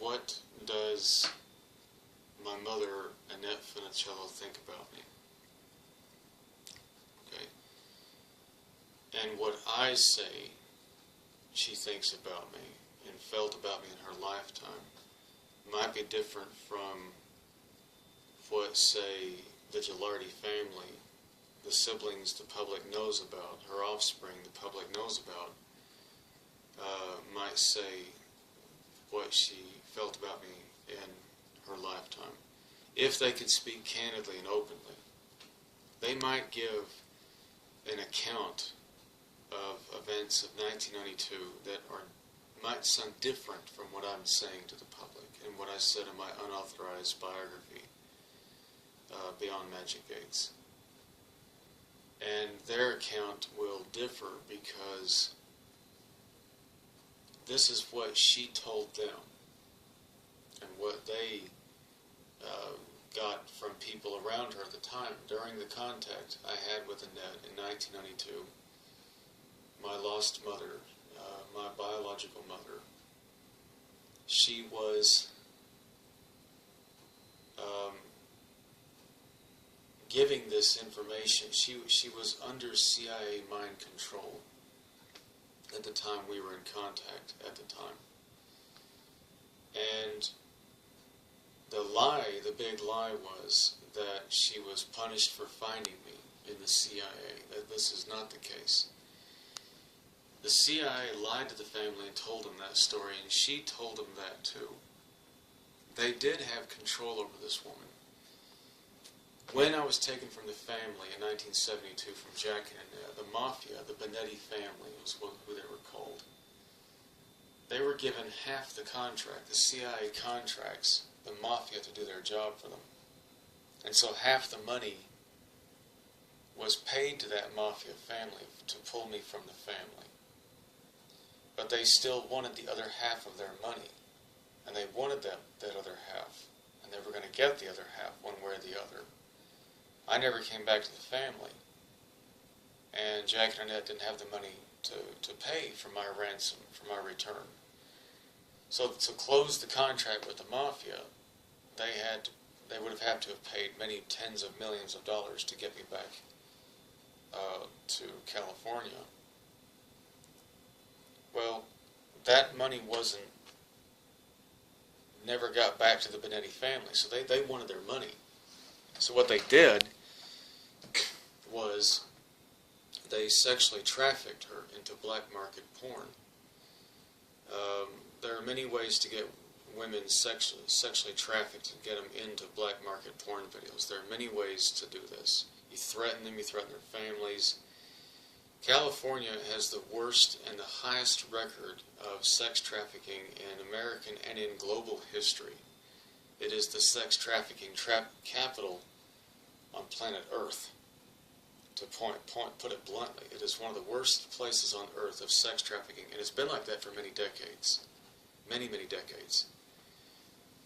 what does my mother, Annette Funicello, think about me? Okay. And what I say she thinks about me and felt about me in her lifetime might be different from what, say, the Gilardi family, the siblings the public knows about, her offspring the public knows about, might say what she felt about me in her lifetime. If they could speak candidly and openly, they might give an account of events of 1992 that might sound different from what I'm saying to the public and what I said in my unauthorized biography, Beyond Magic Gates. And their account will differ because this is what she told them and what they got from people around her at the time. During the contact I had with Annette in 1992, my lost mother, my biological mother, she was giving this information. She was under CIA mind control at the time we were in contact at the time. And the lie, the big lie, was that she was punished for finding me in the CIA. That this is not the case. The CIA lied to the family and told them that story, and she told them that too. They did have control over this woman. When I was taken from the family in 1972 from Jack and Annette, the mafia, the Benetti family was who they were called. They were given half the contract. The CIA contracts the mafia to do their job for them. And so half the money was paid to that mafia family to pull me from the family. But they still wanted the other half of their money. And they wanted that other half. And they were going to get the other half one way or the other. I never came back to the family. And Jack and Annette didn't have the money to pay for my ransom, for my return. So to close the contract with the mafia, they would have had to have paid many tens of millions of dollars to get me back to California. Well, that money never got back to the Benetti family, so they wanted their money. So what they did was they sexually trafficked her into black market porn. There are many ways to get women sexually trafficked and get them into black market porn videos. There are many ways to do this. You threaten them, you threaten their families. California has the worst and the highest record of sex trafficking in American and in global history. It is the sex trafficking capital on planet Earth. To put it bluntly, it is one of the worst places on Earth of sex trafficking, and it's been like that for many decades. Many, many decades.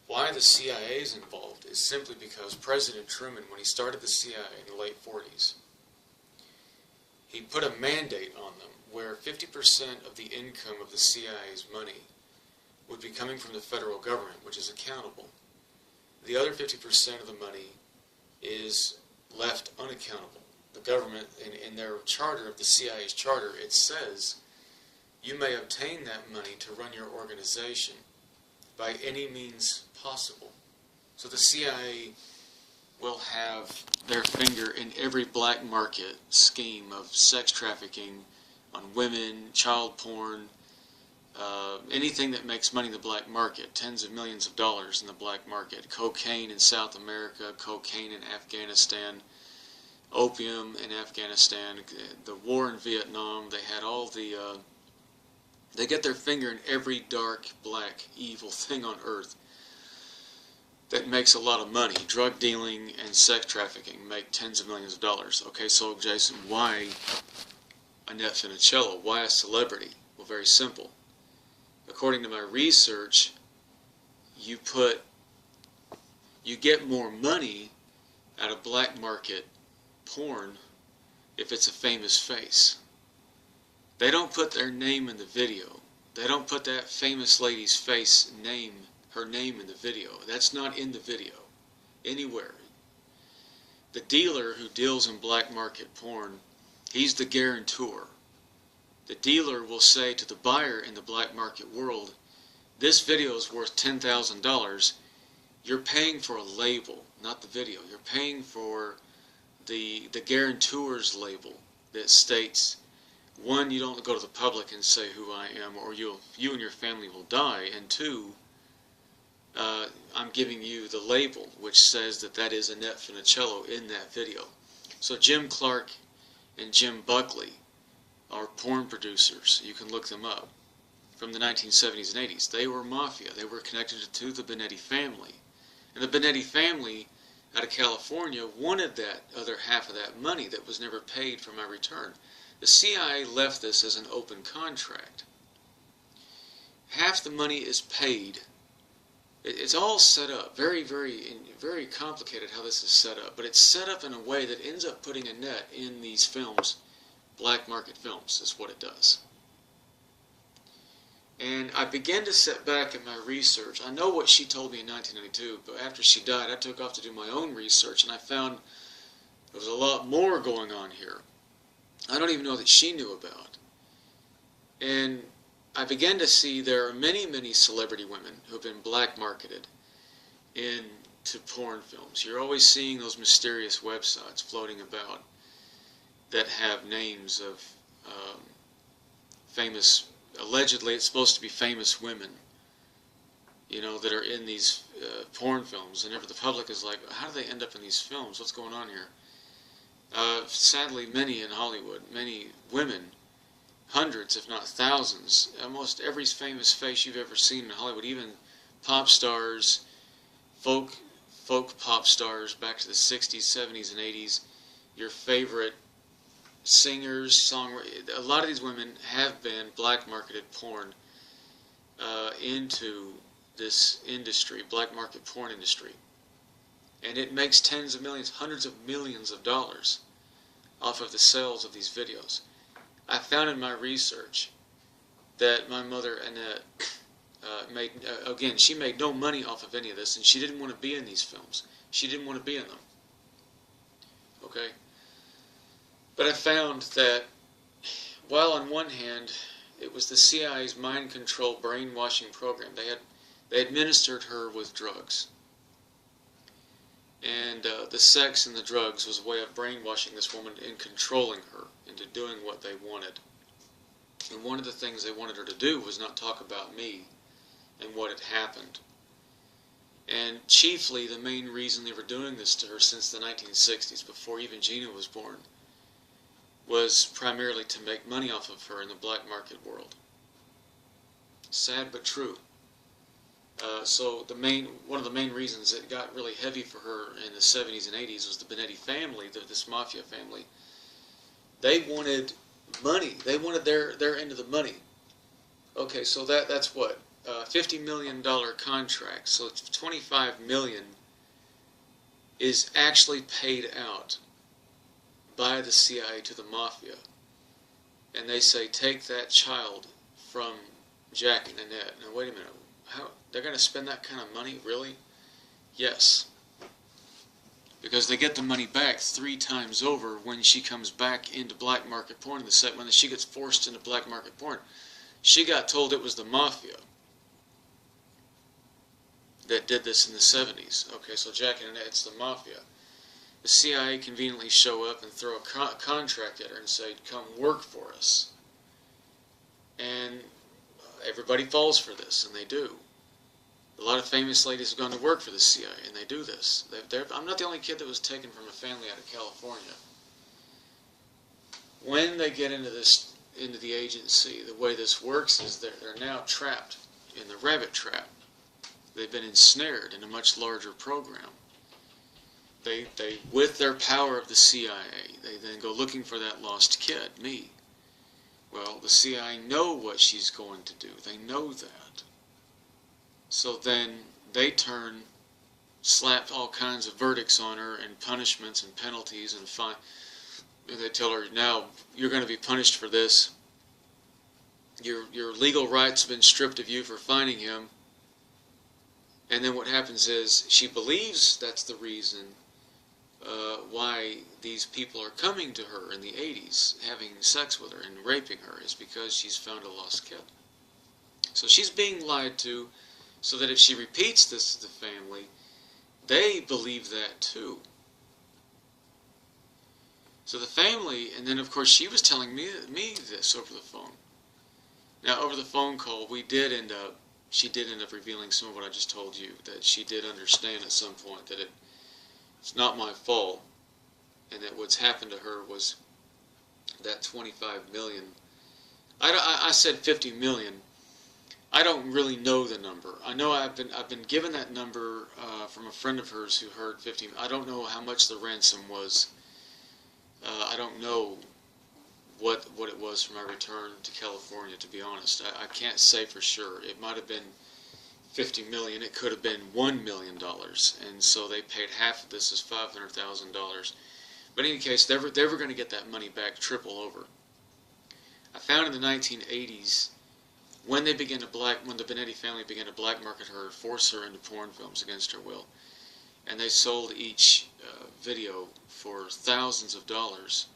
Why the CIA is involved is simply because President Truman, when he started the CIA in the late 40s, he put a mandate on them where 50% of the income of the CIA's money would be coming from the federal government, which is accountable. The other 50% of the money is left unaccountable. The government, in their charter, of the CIA's charter, it says you may obtain that money to run your organization by any means possible. So the CIA will have their finger in every black market scheme of sex trafficking on women, child porn, anything that makes money in the black market, tens of millions of dollars in the black market, cocaine in South America, cocaine in Afghanistan, opium in Afghanistan, the war in Vietnam. They had all the, they get their finger in every dark, black, evil thing on earth that makes a lot of money. Drug dealing and sex trafficking make tens of millions of dollars. Okay, so Jason, why Annette Funicello? Why a celebrity? Well, very simple. According to my research, you get more money out of black market porn if it's a famous face. They don't put their name in the video. They don't put that famous lady's face name her name in the video. That's not in the video anywhere. The dealer who deals in black market porn, he's the guarantor. The dealer will say to the buyer in the black market world, this video is worth $10,000. You're paying for a label, not the video. You're paying for the guarantor's label that states, one, you don't go to the public and say who I am, or you and your family will die, and two, I'm giving you the label which says that is Annette Funicello in that video. So Jim Clark and Jim Buckley are porn producers. You can look them up. From the 1970s and 80s. They were mafia. They were connected to the Benetti family. And the Benetti family out of California wanted that other half of that money that was never paid for my return. The CIA left this as an open contract. Half the money is paid. It's all set up. Very, very complicated how this is set up. But it's set up in a way that ends up putting Annette in these films. Black market films is what it does. And I began to sit back at my research. I know what she told me in 1992, but after she died, I took off to do my own research, and I found there was a lot more going on here. I don't even know that she knew about. And I began to see there are many, many celebrity women who have been black marketed into porn films. You're always seeing those mysterious websites floating about that have names of famous, allegedly it's supposed to be famous women, you know, that are in these porn films, and the public is like, how do they end up in these films? What's going on here? Sadly, many in Hollywood, many women, hundreds if not thousands, almost every famous face you've ever seen in Hollywood, even pop stars, folk pop stars back to the 60s, 70s, and 80s, your favorite singers, songwriters, a lot of these women have been black marketed porn into this industry, black market porn industry. And it makes tens of millions, hundreds of millions of dollars off of the sales of these videos. I found in my research that my mother, Annette, again, she made no money off of any of this, and she didn't want to be in these films. She didn't want to be in them. Okay? But I found that while on one hand it was the CIA's mind control brainwashing program, they administered her with drugs, and the sex and the drugs was a way of brainwashing this woman and controlling her into doing what they wanted. And one of the things they wanted her to do was not talk about me and what had happened. And chiefly the main reason they were doing this to her since the 1960s, before even Gina was born, was primarily to make money off of her in the black market world. Sad but true. So one of the main reasons it got really heavy for her in the 70s and 80s was the Benetti family, this mafia family. They wanted money. They wanted their end of the money. Okay, so that's what? $50 million contract. So $25 million is actually paid out by the CIA to the mafia. And they say, take that child from Jack and Annette. Now wait a minute. How, they're going to spend that kind of money? Really? Yes. Because they get the money back 3 times over when she comes back into black market porn. When she gets forced into black market porn, she got told it was the mafia that did this in the 70s. Okay, so Jack and Annette, it's the mafia. The CIA conveniently show up and throw a contract at her and say, come work for us. And everybody falls for this, and they do. A lot of famous ladies have gone to work for the CIA, and they do this. I'm not the only kid that was taken from a family out of California. When they get into the agency, the way this works is they're now trapped in the rabbit trap. They've been ensnared in a much larger program. They with their power of the CIA, they then go looking for that lost kid, me. Well, the CIA know what she's going to do. They know that. So then they slap all kinds of verdicts on her and punishments and penalties and fine. And they tell her, now you're going to be punished for this. Your legal rights have been stripped of you for finding him. And then what happens is she believes that's the reason why these people are coming to her in the 80s, having sex with her and raping her, is because she's found a lost kid. So she's being lied to, so that if she repeats this to the family, they believe that too. So the family, and then of course she was telling me this over the phone. Now over the phone call, she did end up revealing some of what I just told you, that she did understand at some point that it's not my fault, and that what's happened to her was that 25 million. I said 50 million. I don't really know the number. I know I've been given that number from a friend of hers who heard 50. I don't know how much the ransom was. I don't know what it was for my return to California, to be honest. I can't say for sure. It might have been 50 million. It could have been $1 million. And so they paid half of this as $500,000. But in any case, they were going to get that money back triple over. I found in the 1980s, when the Benetti family began to black market her, force her into porn films against her will, and they sold each video for thousands of dollars,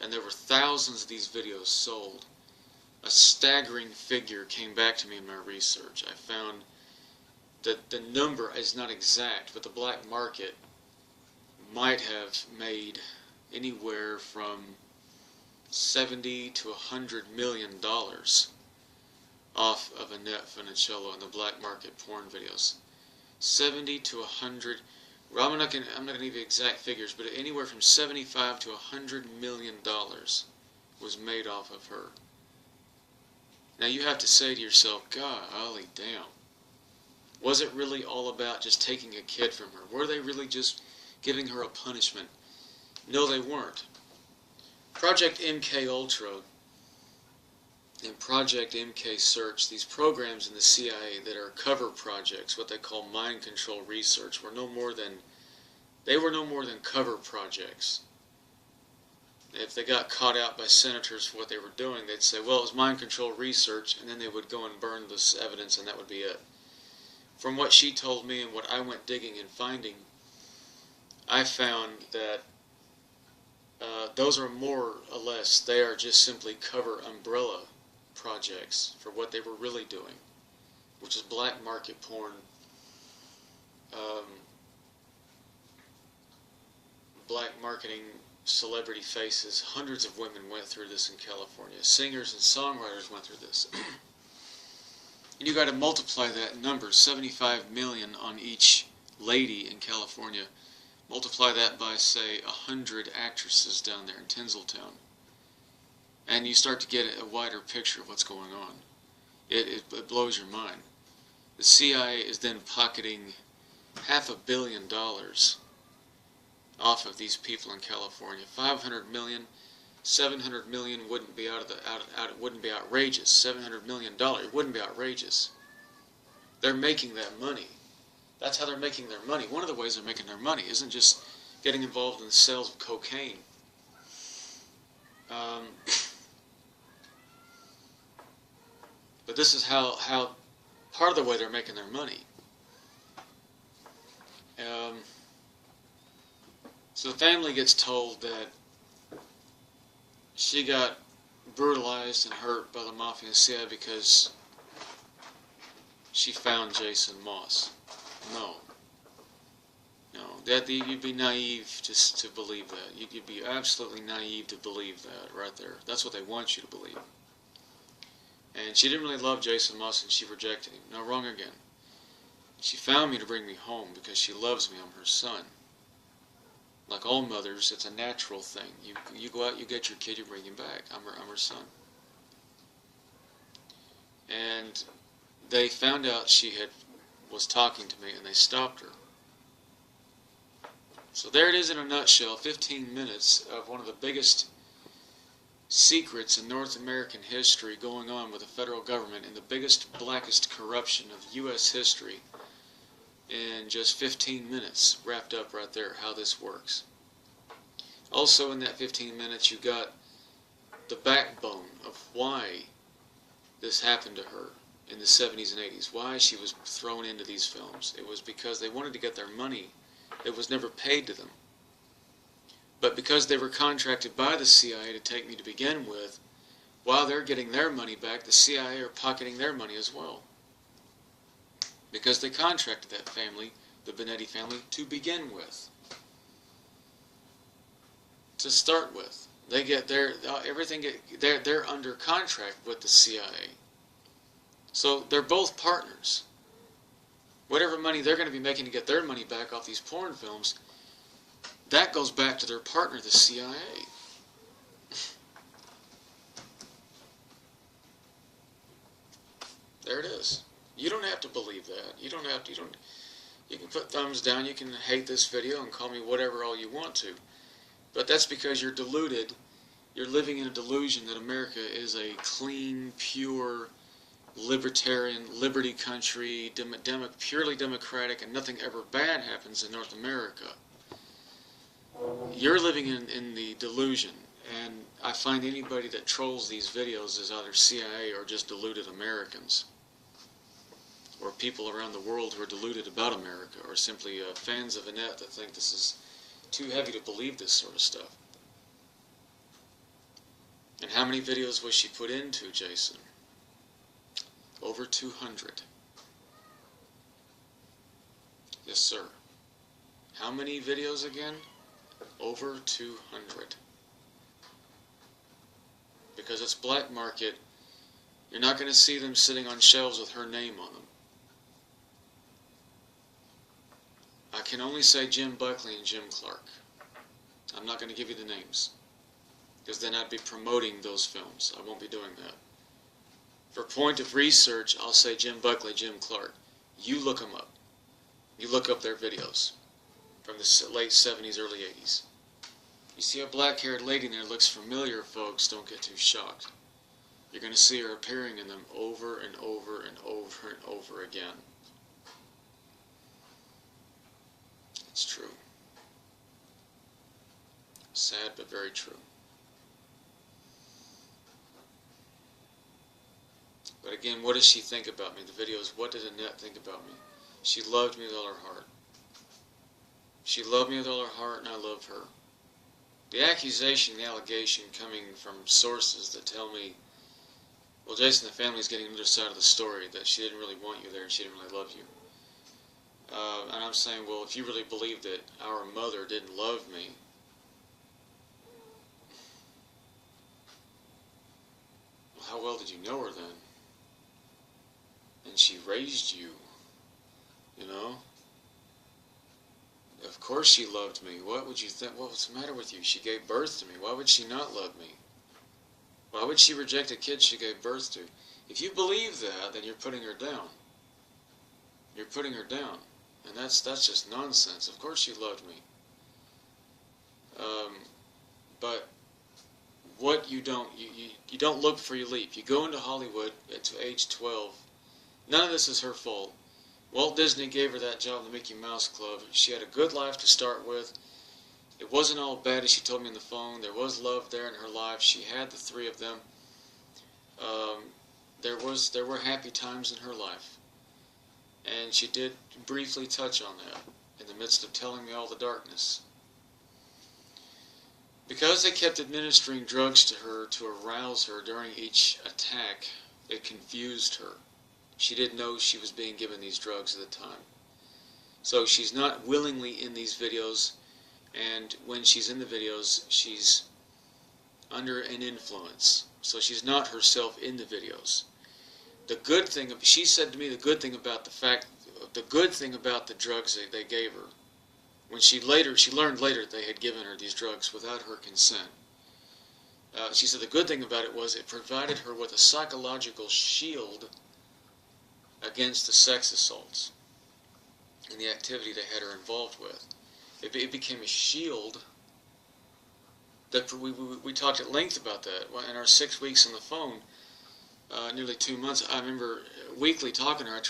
and there were thousands of these videos sold, a staggering figure came back to me in my research. I found that the number is not exact, but the black market might have made anywhere from $70 to $100 million off of Annette Funicello and the black market porn videos. 70 to 100. Well, I'm not going to give you exact figures, but anywhere from 75 to $100 million was made off of her. Now you have to say to yourself, golly damn. Was it really all about just taking a kid from her? Were they really just giving her a punishment? No, they weren't. Project MK Ultra and Project MK Search, these programs in the CIA that are cover projects, what they call mind control research, were no more than cover projects. If they got caught out by senators for what they were doing, they'd say, well, it was mind control research, and then they would go and burn this evidence, and that would be it. From what she told me and what I went digging and finding, I found that those are more or less, they are just simply cover umbrella projects for what they were really doing, which is black market porn, black marketing celebrity faces. Hundreds of women went through this in California. Singers and songwriters went through this. And you got to multiply that number, 75 million on each lady in California. Multiply that by, say, 100 actresses down there in Tinseltown, and you start to get a wider picture of what's going on. It blows your mind. The CIA is then pocketing $500 million off of these people in California. 500 million, 700 million wouldn't be wouldn't be outrageous. $700 million wouldn't be outrageous. They're making that money. That's how they're making their money. One of the ways they're making their money isn't just getting involved in the sales of cocaine. But this is how part of the way they're making their money. So the family gets told that she got brutalized and hurt by the mafia and CIA because she found Jason Moss. No. You'd be naive just to believe that. You'd be absolutely naive to believe that right there. That's what they want you to believe. And she didn't really love Jason Moss, and she rejected him. No, wrong again. She found me to bring me home because she loves me. I'm her son. Like all mothers, it's a natural thing. You go out, you get your kid, you bring him back. I'm her son. And they found out she was talking to me, and they stopped her. So there it is in a nutshell, 15 minutes of one of the biggest secrets in North American history going on with the federal government and the biggest, blackest corruption of U.S. history in just 15 minutes, wrapped up right there, how this works. Also in that 15 minutes you got the backbone of why this happened to her in the 70s and 80s, why she was thrown into these films. It was because they wanted to get their money. It was never paid to them. But because they were contracted by the CIA to take me to begin with, while they're getting their money back, the CIA are pocketing their money as well. Because they contracted that family, the Benetti family, to begin with. To start with. They get their, they're under contract with the CIA. So they're both partners. Whatever money they're going to be making to get their money back off these porn films, that goes back to their partner, the CIA. There it is. You don't have to believe that. You can put thumbs down, you can hate this video and call me whatever all you want to. But that's because you're deluded. You're living in a delusion that America is a clean, pure, libertarian, liberty country, purely democratic, and nothing ever bad happens in North America. You're living in the delusion, and I find anybody that trolls these videos is either CIA or just deluded Americans, or people around the world who are deluded about America, or simply fans of Annette that think this is too heavy to believe this sort of stuff. And how many videos was she put into, Jason? Over 200. Yes, sir. How many videos again? Over 200. Because it's black market, you're not going to see them sitting on shelves with her name on them. I can only say Jim Buckley and Jim Clark. I'm not going to give you the names, because then I'd be promoting those films. I won't be doing that. For point of research, I'll say Jim Buckley, Jim Clark. You look them up. You look up their videos from the late 70s, early 80s. You see a black-haired lady in there looks familiar, folks, don't get too shocked. You're going to see her appearing in them over and over and over and over again. It's true. Sad, but very true. But again, what does she think about me? The videos, what did Annette think about me? She loved me with all her heart. She loved me with all her heart, and I love her. The accusation, the allegation coming from sources that tell me, well, Jason, the family's getting another side of the story, that she didn't really want you there and she didn't really love you. And I'm saying, well, if you really believe that our mother didn't love me, well, how well did you know her then? And she raised you, you know? Of course she loved me. What would you think? What was the matter with you? She gave birth to me. Why would she not love me? Why would she reject a kid she gave birth to? If you believe that, then you're putting her down. You're putting her down. And that's just nonsense. Of course she loved me. But what you don't look before you leap. You go into Hollywood at age 12. None of this is her fault. Walt Disney gave her that job in the Mickey Mouse Club. She had a good life to start with. It wasn't all bad, as she told me on the phone. There was love there in her life. She had the three of them. There were happy times in her life. And she did briefly touch on that in the midst of telling me all the darkness. Because they kept administering drugs to her to arouse her during each attack, it confused her. She didn't know she was being given these drugs at the time. So she's not willingly in these videos, and when she's in the videos, she's under an influence. So she's not herself in the videos. The good thing, she said to me, the good thing about the drugs they gave her, when she learned later they had given her these drugs without her consent. She said the good thing about it was it provided her with a psychological shield against the sex assaults and the activity they had her involved with. It became a shield that we talked at length about that in our 6 weeks on the phone, nearly 2 months. I remember weekly talking to her.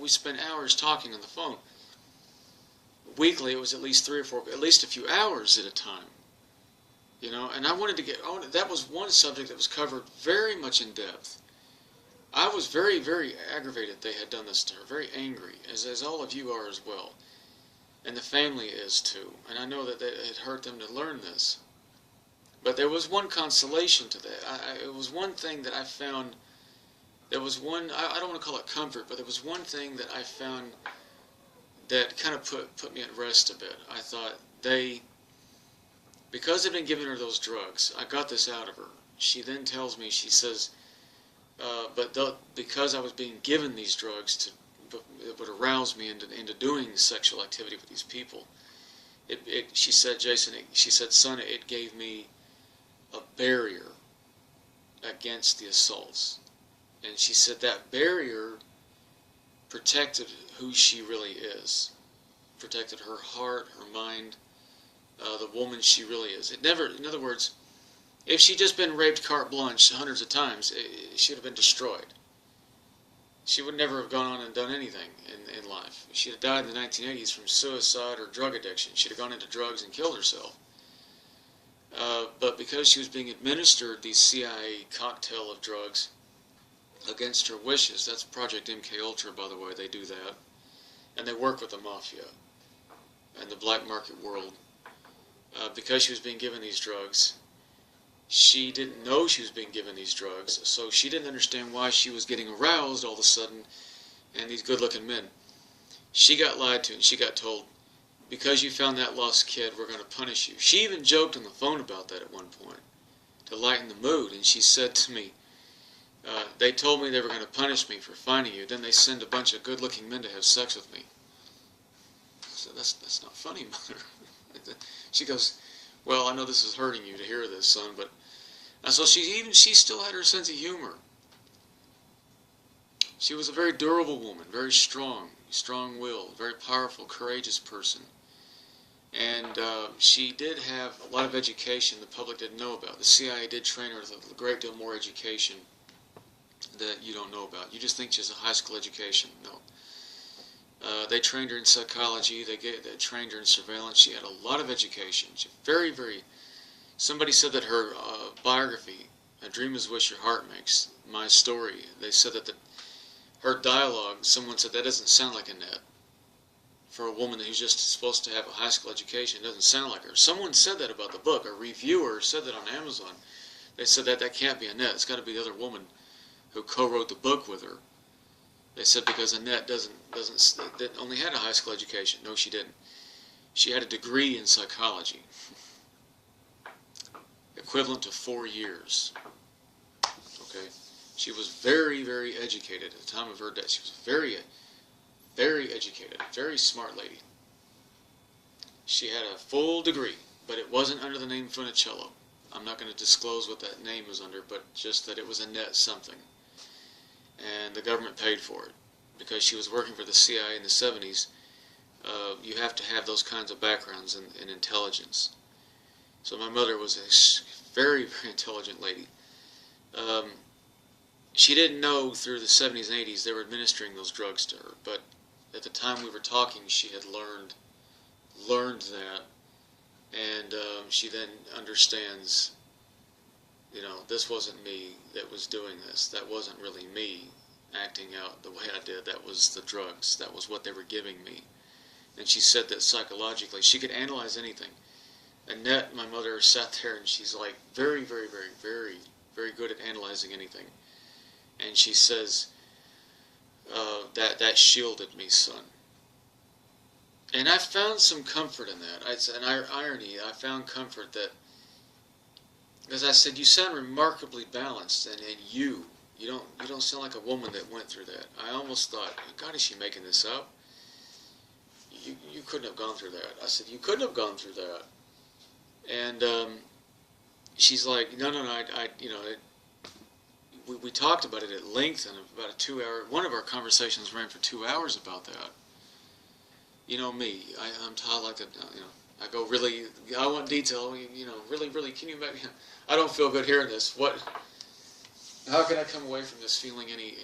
We spent hours talking on the phone. Weekly, it was at least 3 or 4, at least a few hours at a time. You know, and I wanted to that was one subject that was covered very much in depth. I was very, very aggravated they had done this to her, very angry, as all of you are as well. And the family is too. And I know that it hurt them to learn this. But there was one consolation to that. It was one thing that I found, there was one, I don't want to call it comfort, but there was one thing that I found that kind of put me at rest a bit. I thought because they've been giving her those drugs, I got this out of her. She then tells me, she says, because I was being given these drugs it would arouse me into doing sexual activity with these people. She said, Jason, she said, son, it gave me a barrier against the assaults. And she said that barrier protected who she really is, protected her heart, her mind, the woman she really is. It never, in other words, if she'd just been raped carte blanche hundreds of times, she'd have been destroyed. She would never have gone on and done anything in life. She'd have died in the 1980s from suicide or drug addiction. She'd have gone into drugs and killed herself. But because she was being administered these CIA cocktail of drugs against her wishes, that's Project MKUltra, by the way, they do that. And they work with the mafia and the black market world. Because she was being given these drugs, she didn't know she was being given these drugs, so she didn't understand why she was getting aroused all of a sudden, and these good-looking men. She got lied to, and she got told, because you found that lost kid, we're going to punish you. She even joked on the phone about that at one point, to lighten the mood, and she said to me, they told me they were going to punish me for finding you, then they send a bunch of good-looking men to have sex with me. I said, that's not funny, Mother. She goes, well, I know this is hurting you to hear this, son, but... And so she still had her sense of humor. She was a very durable woman, very strong-willed, very powerful, courageous person. And she did have a lot of education the public didn't know about. The CIA did train her with a great deal more education that you don't know about. You just think she has a high school education. No. They trained her in psychology. They trained her in surveillance. She had a lot of education. She very, very... Somebody said that her biography, A Dream is What Your Heart Makes, my story, they said that her dialogue, someone said that doesn't sound like Annette. For a woman who's just supposed to have a high school education, it doesn't sound like her. Someone said that about the book. A reviewer said that on Amazon. They said that can't be Annette. It's got to be the other woman who co-wrote the book with her. They said because Annette only had a high school education. No, she didn't. She had a degree in psychology, equivalent to 4 years. Okay, she was very, very educated at the time of her death. She was very, very educated, very smart lady. She had a full degree, but it wasn't under the name Funicello. I'm not going to disclose what that name was under, but just that it was Annette something. And the government paid for it because she was working for the CIA in the 70s. You have to have those kinds of backgrounds in intelligence. So my mother was a very, very intelligent lady. She didn't know through the 70s and 80s they were administering those drugs to her, but at the time we were talking, she had learned that, and she then understands, this wasn't me that was doing this. That wasn't really me acting out the way I did. That was the drugs. That was what they were giving me. And she said that psychologically, she could analyze anything. Annette, my mother, sat there and she's like very, very, very, very, very good at analyzing anything. And she says, that shielded me, son. And I found some comfort in that. It's an irony. I found comfort that, as I said, you sound remarkably balanced, and you don't sound like a woman that went through that. I almost thought, God, is she making this up? You couldn't have gone through that. I said, you couldn't have gone through that. And she's like, no, we talked about it at length, and about a 2-hour. One of our conversations ran for 2 hours about that. You know me, I like to, I go really, I want detail. Really, can you make? I don't feel good hearing this. How can I come away from this feeling any.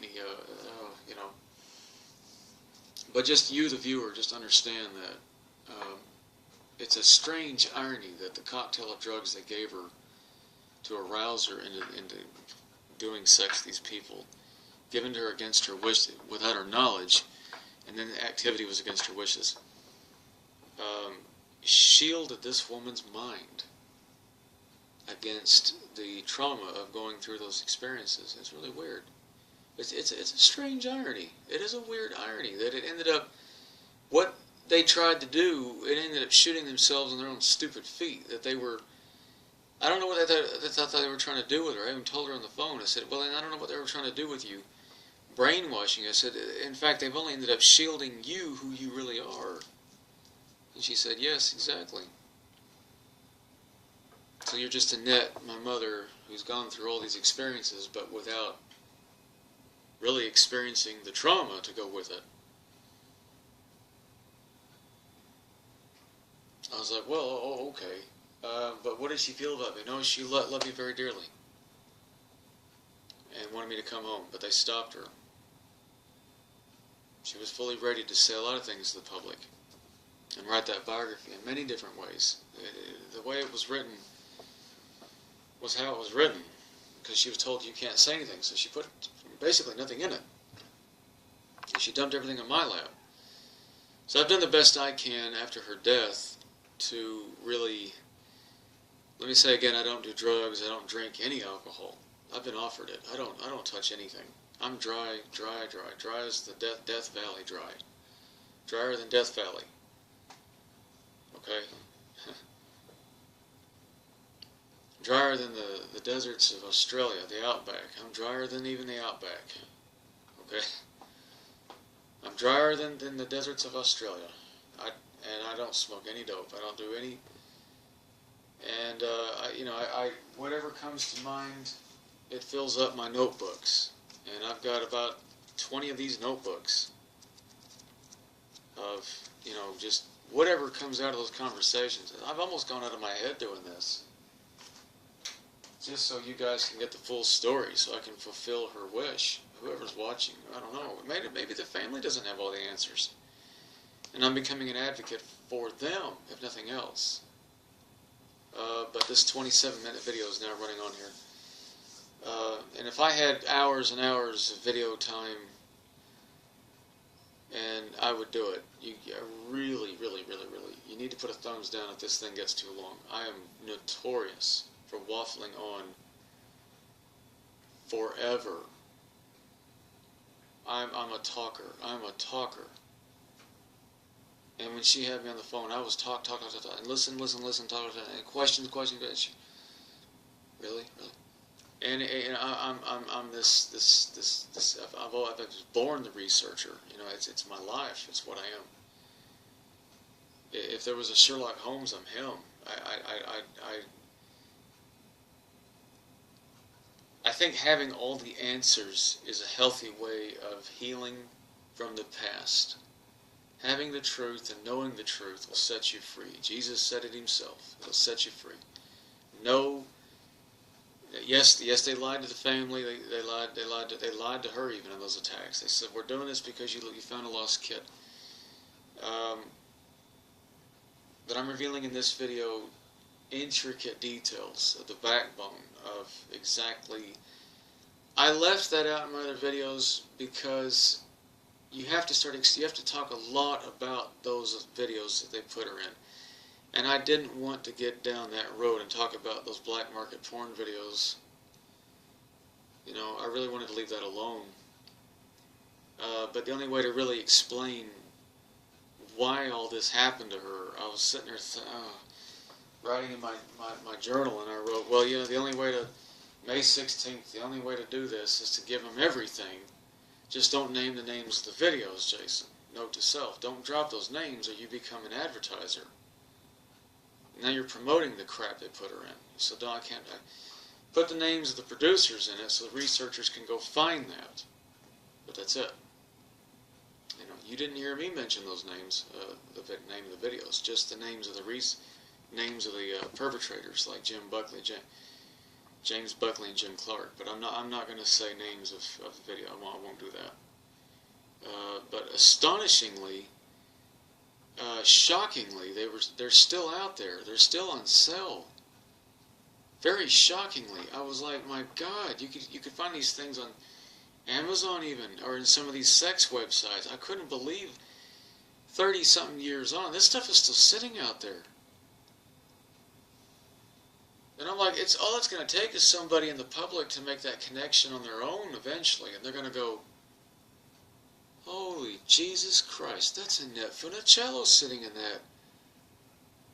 But just you, the viewer, just understand that it's a strange irony that the cocktail of drugs they gave her to arouse her into doing sex to these people given to her against her wish, without her knowledge, and then the activity was against her wishes, shielded this woman's mind against the trauma of going through those experiences. It's really weird. It's a strange irony. It is a weird irony that it ended up, what they tried to do, it ended up shooting themselves in their own stupid feet. That they were, I don't know what they thought they were trying to do with her. I even told her on the phone. I said, well, I don't know what they were trying to do with you. Brainwashing. I said, in fact, they've only ended up shielding you, who you really are. And she said, yes, exactly. So you're just Annette, my mother, who's gone through all these experiences, but without really experiencing the trauma to go with it. I was like, well, oh, okay. But what did she feel about me? No, she loved me very dearly and wanted me to come home, but they stopped her. She was fully ready to say a lot of things to the public and write that biography in many different ways. The way it was written was how it was written, because she was told you can't say anything, so she put basically nothing in it. And she dumped everything in my lap. So I've done the best I can after her death to really, let me say again, I don't do drugs, I don't drink any alcohol. I've been offered it. I don't touch anything. I'm dry as the Death Valley dry. Drier than Death Valley. Okay? Drier than the deserts of Australia, the outback. I'm drier than even the outback. Okay? I'm drier than the deserts of Australia. And I don't smoke any dope. I don't do any. And, whatever comes to mind, it fills up my notebooks. And I've got about 20 of these notebooks of, just whatever comes out of those conversations. I've almost gone out of my head doing this. Just so you guys can get the full story, so I can fulfill her wish. Whoever's watching, I don't know. Maybe the family doesn't have all the answers. And I'm becoming an advocate for them, if nothing else. But this 27-minute video is now running on here. And if I had hours and hours of video time, and I would do it. You really, you need to put a thumbs down if this thing gets too long. I am notorious for waffling on forever. I'm a talker. I'm a talker. And when she had me on the phone, I was talk, and listen, talk, and questions. Really. And I'm this. I was born the researcher. It's my life. It's what I am. If there was a Sherlock Holmes, I'm him. I think having all the answers is a healthy way of healing from the past. Having the truth and knowing the truth will set you free. Jesus said it himself. It'll set you free. No. Yes, they lied to the family. They lied to her even in those attacks. They said, "We're doing this because you found a lost kid." But I'm revealing in this video intricate details of the backbone of exactly. I left that out in my other videos because you have to talk a lot about those videos that they put her in. And I didn't want to get down that road and talk about those black market porn videos. I really wanted to leave that alone. But the only way to really explain why all this happened to her, I was sitting there writing in my journal, and I wrote, well, the only way to, May 16th, the only way to do this is to give them everything. Just don't name the names of the videos, Jason. Note to self, don't drop those names or you become an advertiser. Now you're promoting the crap they put her in. So I put the names of the producers in it so the researchers can go find that. But that's it. You didn't hear me mention those names, the name of the videos, just the names of the perpetrators like Jim Buckley, James Buckley, and Jim Clark. But I'm not going to say names of the video. I won't do that. But astonishingly, shockingly, they're still out there. They're still on sale. Very shockingly, I was like, my God, you could find these things on Amazon even, or in some of these sex websites. I couldn't believe 30-something years on, this stuff is still sitting out there. And I'm like, all it's going to take is somebody in the public to make that connection on their own eventually, and they're going to go, holy Jesus Christ, that's Annette Funicello sitting in that.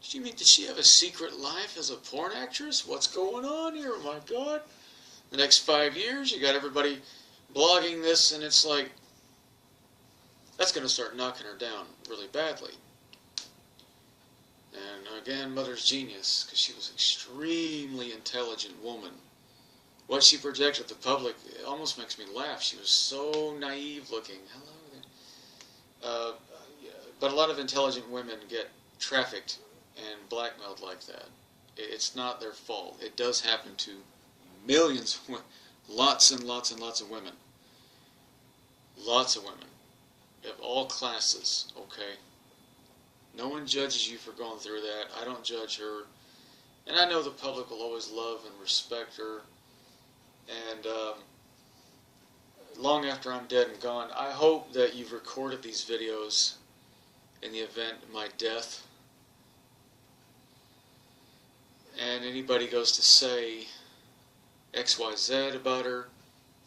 Did she have a secret life as a porn actress? What's going on here? Oh my God. The next 5 years, you got everybody blogging this, and it's like, that's going to start knocking her down really badly. And again, mother's genius, because she was an extremely intelligent woman. What she projected to the public, it almost makes me laugh. She was so naive looking. Hello there. But a lot of intelligent women get trafficked and blackmailed like that. It's not their fault. It does happen to millions, lots and lots and lots of women. Lots of women. Of all classes, okay? No one judges you for going through that. I don't judge her. And I know the public will always love and respect her. And long after I'm dead and gone, I hope that you've recorded these videos in the event of my death. And anybody goes to say XYZ about her,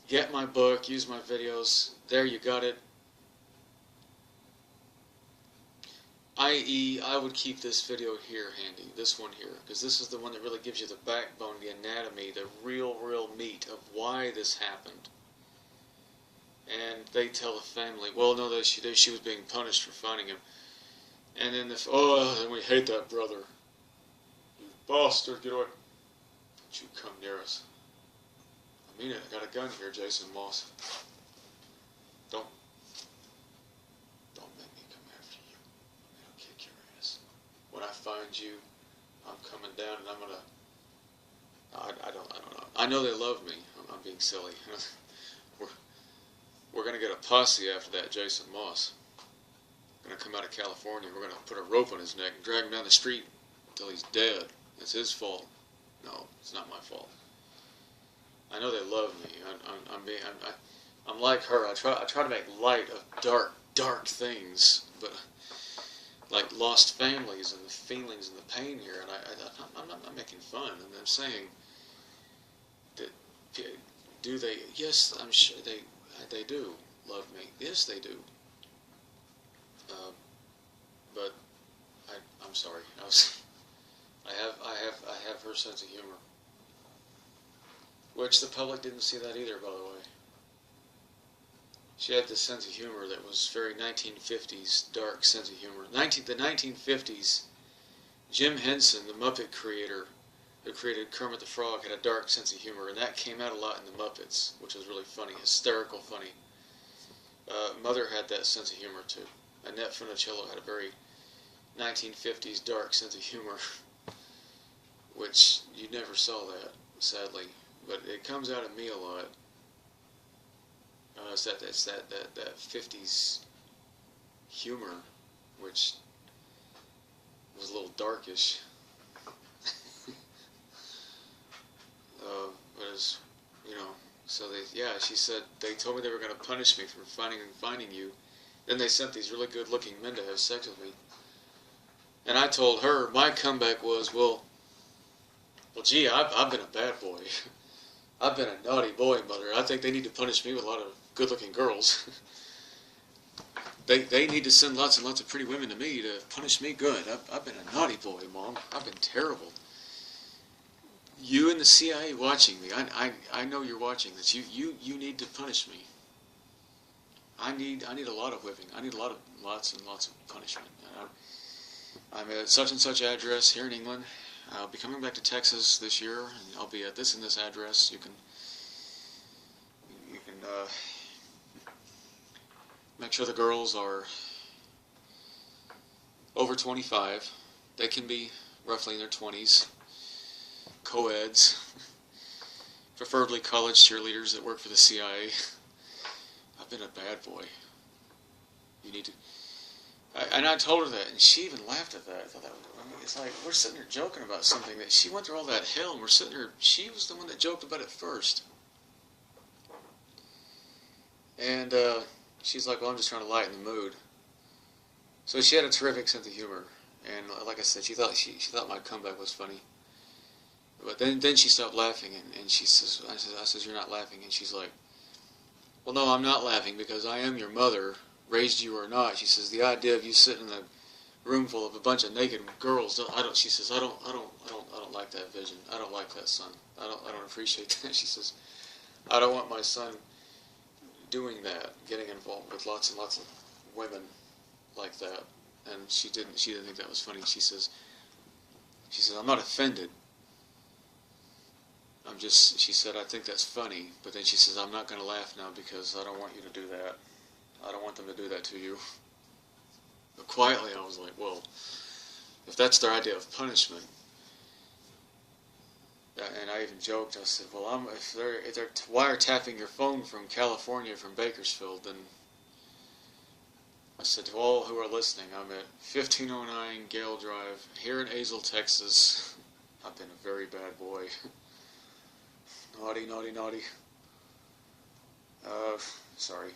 get my book, use my videos, there you got it. I.e., I would keep this video here handy, this one here, because this is the one that really gives you the backbone, the anatomy, the real meat of why this happened. And they tell the family, well, no, that she was being punished for finding him. And then then we hate that brother. You bastard, get away. Don't you come near us. I mean it, I got a gun here, Jason Moss. Don't make me come after you. I'll kick your ass. When I find you, I'm coming down and I'm gonna... I don't know. I know they love me. I'm being silly. We're gonna get a posse after that Jason Moss. We're gonna come out of California. We're gonna put a rope on his neck and drag him down the street until he's dead. It's his fault. No, it's not my fault. I know they love me. I'm like her. I try to make light of dark things, but like lost families and the feelings and the pain here. And I'm not making fun. I'm saying that do they? Yes, I'm sure they do love me. Yes, they do. But I'm sorry. I have her sense of humor. Which the public didn't see that either, by the way. She had this sense of humor that was very 1950s, dark sense of humor. The 1950s, Jim Henson, the Muppet creator, who created Kermit the Frog, had a dark sense of humor, and that came out a lot in the Muppets, which was really funny, hysterical funny. Mother had that sense of humor too. Annette Funicello had a very 1950s dark sense of humor, which you never saw that, sadly. But it comes out of me a lot. It's that 50s humor, which was a little darkish. But it's, so she said, they told me they were going to punish me for finding you. Then they sent these really good looking men to have sex with me. And I told her, my comeback was, well gee, I've been a bad boy. I've been a naughty boy, Mother. I think they need to punish me with a lot of good-looking girls. They need to send lots and lots of pretty women to me to punish me good. I've been a naughty boy, Mom. I've been terrible. You and the CIA watching me. I know you're watching this. You need to punish me. I need a lot of whipping. I need lots and lots of punishment. I'm at such and such address here in England. I'll be coming back to Texas this year, and I'll be at this and this address. You can make sure the girls are over 25. They can be roughly in their 20s, co-eds, preferably college cheerleaders that work for the CIA. I've been a bad boy. You need to... And I told her that, and she even laughed at that. I thought it's like, we're sitting here joking about something that she went through all that hell, and we're sitting here, she was the one that joked about it first. And she's like, well, I'm just trying to lighten the mood. So she had a terrific sense of humor. And like I said, she thought my comeback was funny. But then she stopped laughing, and she says, I says, you're not laughing. And she's like, well, no, I'm not laughing because I am your mother, raised you or not. She says, the idea of you sitting in a room full of a bunch of naked girls, she says, I don't like that vision. I don't like that, son. I don't appreciate that. She says, I don't want my son doing that, getting involved with lots and lots of women like that. And she didn't think that was funny. She says, I'm not offended. She said, I think that's funny, but then she says, I'm not going to laugh now because I don't want you to do that. I don't want them to do that to you. But quietly, I was like, well, if that's their idea of punishment, and I even joked, I said, well, if they're wiretapping your phone from California, from Bakersfield, then I said, to all who are listening, I'm at 1509 Gale Drive, here in Azle, Texas. I've been a very bad boy. Naughty, naughty, naughty. Sorry.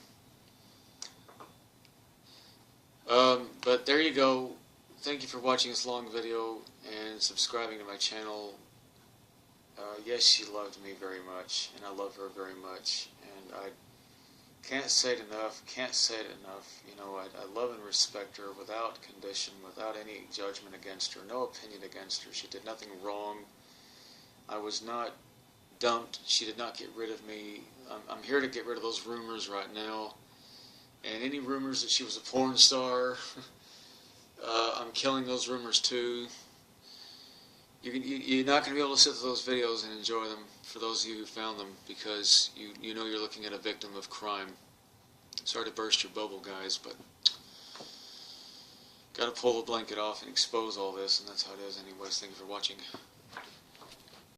But there you go. Thank you for watching this long video and subscribing to my channel. Yes, she loved me very much, and I love her very much. And I can't say it enough, You know, I love and respect her without condition, without any judgment against her, no opinion against her. She did nothing wrong. I was not dumped. She did not get rid of me. I'm here to get rid of those rumors right now. And any rumors that she was a porn star, I'm killing those rumors too. You're not going to be able to sit through those videos and enjoy them, for those of you who found them, because you know you're looking at a victim of crime. Sorry to burst your bubble, guys, but got to pull the blanket off and expose all this, and that's how it is anyways. Thank you for watching.